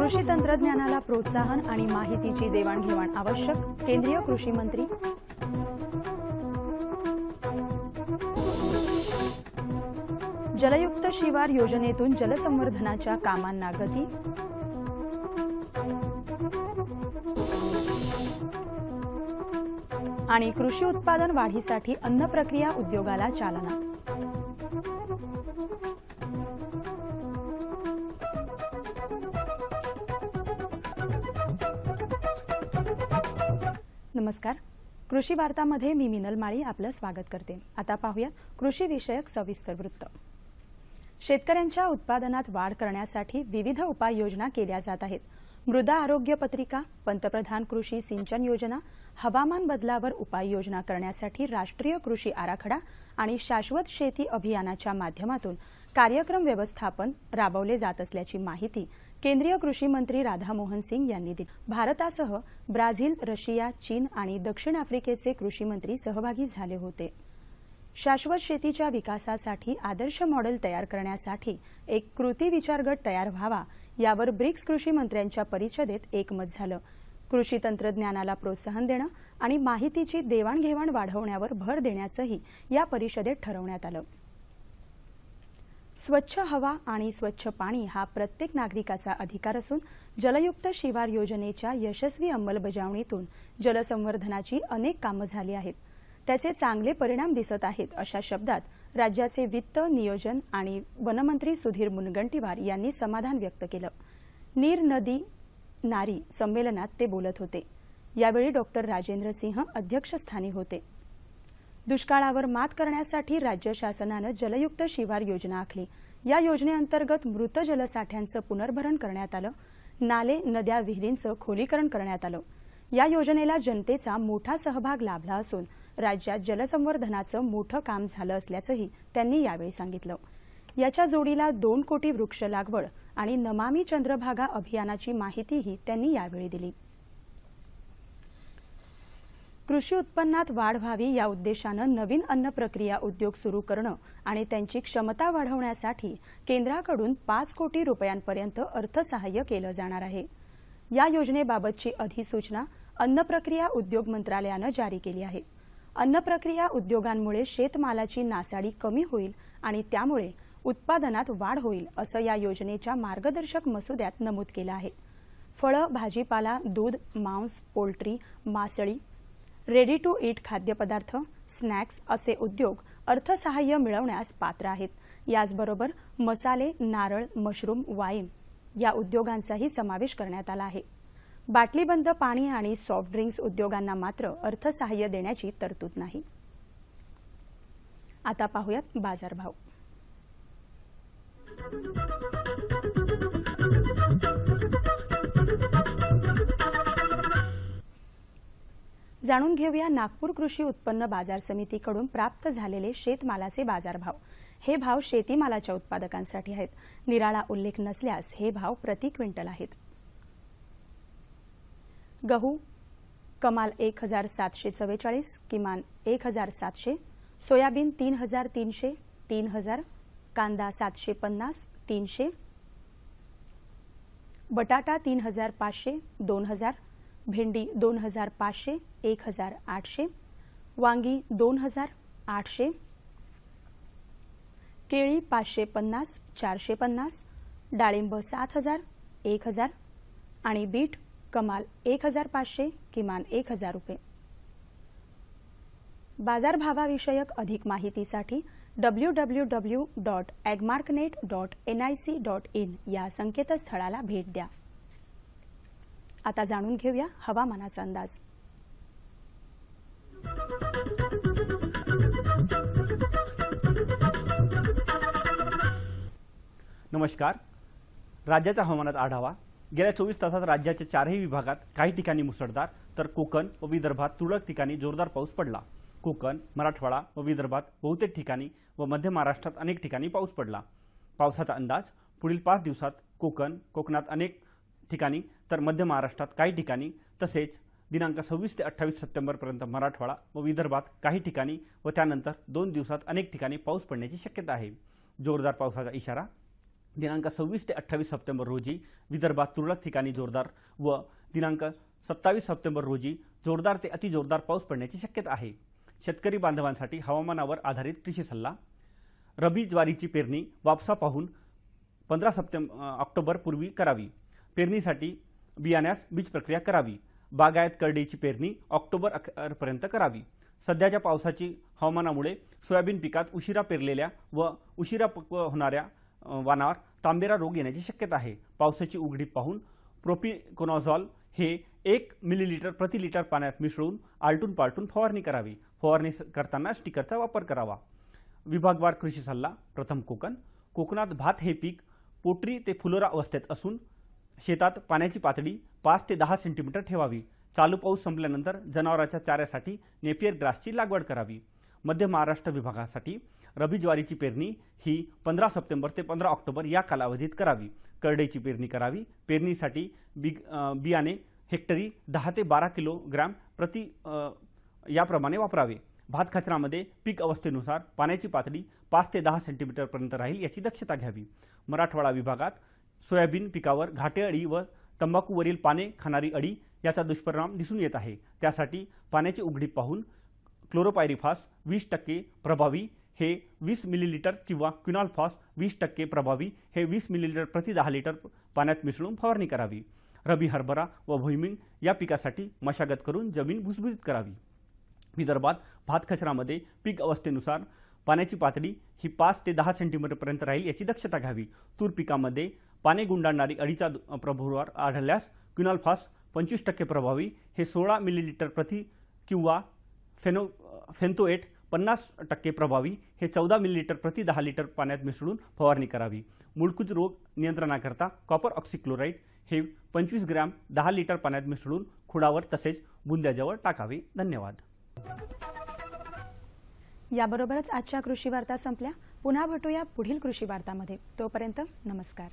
कृषी तंत्रज्ञानाला प्रोत्साहन आणि माहितीची देवाणघेवाण आवश्यक, केंद्रीय कृषी मंत्री. जलयुक्त शिवार योजनेतून जलसंवर्धनाच्या कामांना गती. आणि कृषी उत्पादन वाढीसाठी अन्न प्रक्रिया उद्योगाला चालना. नमस्कार. कृषी वार्तामध्ये मी मिनल माळी आपलं स्वागत करते. आता पाहूया कृषी विषयक सविस्तर वृत्त. शेतकऱ्यांच्या उत्पादनात वाढ करण्यासाठी विविध उपाययोजना केल्या जात आहेत. मृदा आरोग्य पत्रिका, पंतप्रधान कृषी सिंचन योजना, हवामान बदलावर उपाययोजना करण्यासाठी राष्ट्रीय कृषी आराखडा आणि शाश्वत शेती अभियानाच्या माध्यमातून कार्यक्रम व्यवस्थापन राबवले जात असल्याची माहिती केंद्रीय कृषी मंत्री राधामोहन सिंग यांनी दिली. भारतासह ब्राझील, रशिया, चीन आणि दक्षिण आफ्रिकेचे कृषी मंत्री सहभागी झाले होते. शाश्वत शेतीच्या विकासासाठी आदर्श मॉडेल तयार करण्यासाठी एक कृती विचार गट तयार व्हावा यावर ब्रिक्स कृषी मंत्र्यांच्या परिषदेत एकमत झालं. कृषी तंत्रज्ञानाला प्रोत्साहन देणं आणि माहितीची देवाणघेवाण वाढवण्यावर भर देण्याचंही या परिषदेत ठरवण्यात आलं. स्वच्छ हवा आणि स्वच्छ पाणी हा प्रत्येक नागरिकाचा अधिकार असून जलयुक्त शिवार योजनेच्या यशस्वी अंमलबजावणीतून जलसंवर्धनाची अनेक कामं झाली आहेत. त्याचे चांगले परिणाम दिसत आहेत, अशा शब्दात राज्याचे वित्त, नियोजन आणि वनमंत्री सुधीर मुनगंटीवार यांनी समाधान व्यक्त केलं. नीर नदी नारी संमेलनात ते बोलत होते. यावेळी डॉक्टर राजेंद्र सिंह अध्यक्षस्थानी होते. दुष्काळावर मात करण्यासाठी राज्य शासनानं जलयुक्त शिवार योजना आखली. या योजनेअंतर्गत मृत जलसाठ्यांचं पुनर्भरण करण्यात आलं. नाले, नद्या, विहिरींचं खोलीकरण करण्यात आलं. या योजनेला जनतेचा मोठा सहभाग लाभला असून राज्यात जलसंवर्धनाचं मोठं काम झालं असल्याचंही त्यांनी यावेळी सांगितलं. याच्या जोडीला 2 कोटी वृक्ष लागवड आणि नमामि चंद्रभागा अभियानाची माहितीही त्यांनी यावेळी दिली. कृषी उत्पन्नात वाढ व्हावी या उद्देशानं नवीन अन्न प्रक्रिया उद्योग सुरू करणं आणि त्यांची क्षमता वाढवण्यासाठी केंद्राकडून 5 कोटी रुपयांपर्यंत अर्थसहाय्य केलं जाणार आहे. या योजनेबाबतची अधिसूचना अन्न प्रक्रिया उद्योग मंत्रालयानं जारी केली आहे. अन्न प्रक्रिया उद्योगांमुळे शेतमालाची नासाडी कमी होईल आणि त्यामुळे उत्पादनात वाढ होईल, असं या योजनेच्या मार्गदर्शक मसुद्यात नमूद केलं आहे. फळं, भाजीपाला, दूध, मांस, पोल्ट्री, मासळी, रेडी टू ईट खाद्यपदार्थ, स्नॅक्स असे उद्योग अर्थसहाय्य मिळवण्यास पात्र आहेत. याचबरोबर मसाले, नारळ, मशरूम, वाईन या उद्योगांचाही समावेश करण्यात आला आहे. बाटलीबंद पाणी आणि सॉफ्ट ड्रिंक्स उद्योगांना मात्र अर्थसहाय्य देण्याची तरतूद नाही. आता पाहूयात बाजारभाव. जाणून घेऊया नागपूर कृषी उत्पन्न बाजार समितीकडून प्राप्त झालेले शेतमालाचे बाजारभाव. हे भाव शेतीमालाच्या उत्पादकांसाठी आहेत. निराळा उल्लेख नसल्यास हे भाव प्रति क्विंटल आहेत. गहू कमाल 1744, किमान 1700, सोयाबीन 3300, 3000, कांदा 750, 300, बटाटा 3500, 2000, भेंडी 2500, 1800, वांगी 2800, केळी 550, 450, डाळिंब 7000, 1000 आणि बीट कमाल 1500, किमान 1000 रुपये. बाजारभावाविषयक अधिक माहितीसाठी www.agmarknet.nic.in या संकेतस्थळाला भेट द्या. आता जाणून घेऊया हवामानाचा अंदाज. नमस्कार. राज्याच्या हवामानात आढावा. गेल्या 24 तासात राज्याच्या 4ही विभागात काही ठिकाणी मुसळधार तर कोकण व विदर्भात तुरळक ठिकाणी जोरदार पाऊस पडला. कोकण, मराठवाडा व विदर्भात बहुतेक ठिकाणी व मध्य महाराष्ट्रात अनेक ठिकाणी पाऊस पडला. पावसाचा अंदाज. पुढील 5 दिवसात कोकणात अनेक ठिकाणी तर मध्य महाराष्ट्रात काही ठिकाणी तसेच दिनांक 26 ते 28 सप्टेंबरपर्यंत मराठवाडा व विदर्भात काही ठिकाणी व त्यानंतर 2 दिवसात अनेक ठिकाणी पाऊस पडण्याची शक्यता आहे. जोरदार पावसाचा इशारा. दिनांक 26 ते 28 सप्टेंबर रोजी विदर्भात तुरळक ठिकाणी जोरदार व दिनांक 27 सप्टेंबर रोजी जोरदार ते अतिजोरदार पाऊस पडण्याची शक्यता आहे. शेतकरी बांधवांसाठी हवामानावर आधारित कृषी सल्ला. रबी ज्वारीची पेरणी वापसा पाहून 15 ऑक्टोबर पूर्वी करावी. पेरणीसाठी बियाण्यास बीज प्रक्रिया करावी. बागायत करडईची पेरणी ऑक्टोबर अखेरपर्यंत करावी. सध्याच्या पावसाची हवामानामुळे सोयाबीन पिकात उशिरा पेरलेल्या व उशिरा पक्व होणाऱ्या वाणावर तांबेरा रोग येण्याची शक्यता आहे. पावसाची उघडीप पाहून प्रोपिकोनॉझॉल हे 1 मिलीलीटर प्रति लिटर पाण्यात मिसळून आलटून पालटून फवारणी करावी. फवारणी करताना स्टिकरचा वापर करावा. विभागवार कृषी सल्ला. प्रथम कोकण. कोकणात भात हे पीक पोटरी ते फुलोरा अवस्थेत असून शेतात पाण्याची पातळी 5 ते 10 सेंटीमीटर ठेवावी. चालू पाऊस संपल्यानंतर जनावरांच्या चाऱ्यासाठी नेपियर ग्रासची लागवड करावी. मध्य महाराष्ट्र विभागासाठी रबी ज्वारीची पेरणी ही 15 सप्टेंबर ते 15 ऑक्टोबर या कालावधीत करावी. करडईची पेरणी करावी. पेरणीसाठी बियाणे हेक्टरी 10 ते 12 किलोग्रॅम प्रति याप्रमाणे वापरावे. भात कचरामध्ये पीक अवस्थेनुसार पाण्याची पातळी 5 ते 10 सेंटीमीटरपर्यंत राहील याची दक्षता घ्यावी. मराठवाडा विभागात सोयाबीन पिकावर घाटे अळी व तंबाखूवरील पाने खाणारी अळी याचा दुष्परिणाम दिसून येत आहे. त्यासाठी पाण्याची उघडीप पाहून क्लोरोपायरिफॉस 20% प्रभावी हे 20 मिलीलीटर किंवा क्विनॉल्फॉस 20% प्रभावी हे 20 मिलीलीटर प्रति 10 लिटर पाण्यात मिसळून फवारणी करावी. रबी हरभरा व भुईमुग या पिकासाठी मशागत करून जमीन भुसभुशीत करावी. विदर्भात भात कचरामध्ये पीक अवस्थेनुसार पाण्याची पातळी ही 5 ते 10 सेंटीमीटरपर्यंत राहील याची दक्षता घ्यावी. तूर पिकामध्ये पाने गुंडाळणारी अळीचा प्रादुर्भाव आढळल्यास क्विनॉल्फॉस 25% प्रभावी हे 16 मिलीलीटर प्रति किंवा फेन्थोएट 50% प्रभावी हे 14 मिलीलीटर प्रति 10 लिटर पाण्यात मिसळून फवारणी करावी. मुळकुज रोग नियंत्रणाकरता कॉपर ऑक्सिक्लोराइड हे 25 ग्रॅम 10 लिटर पाण्यात मिसळून खुडावर तसेच बुंद्याजवळ टाकावे. धन्यवाद. याबरोबरच आजच्या कृषी वार्ता संपल्या. पुन्हा भेटूया पुढील कृषी वार्तामध्ये. तोपर्यंत नमस्कार.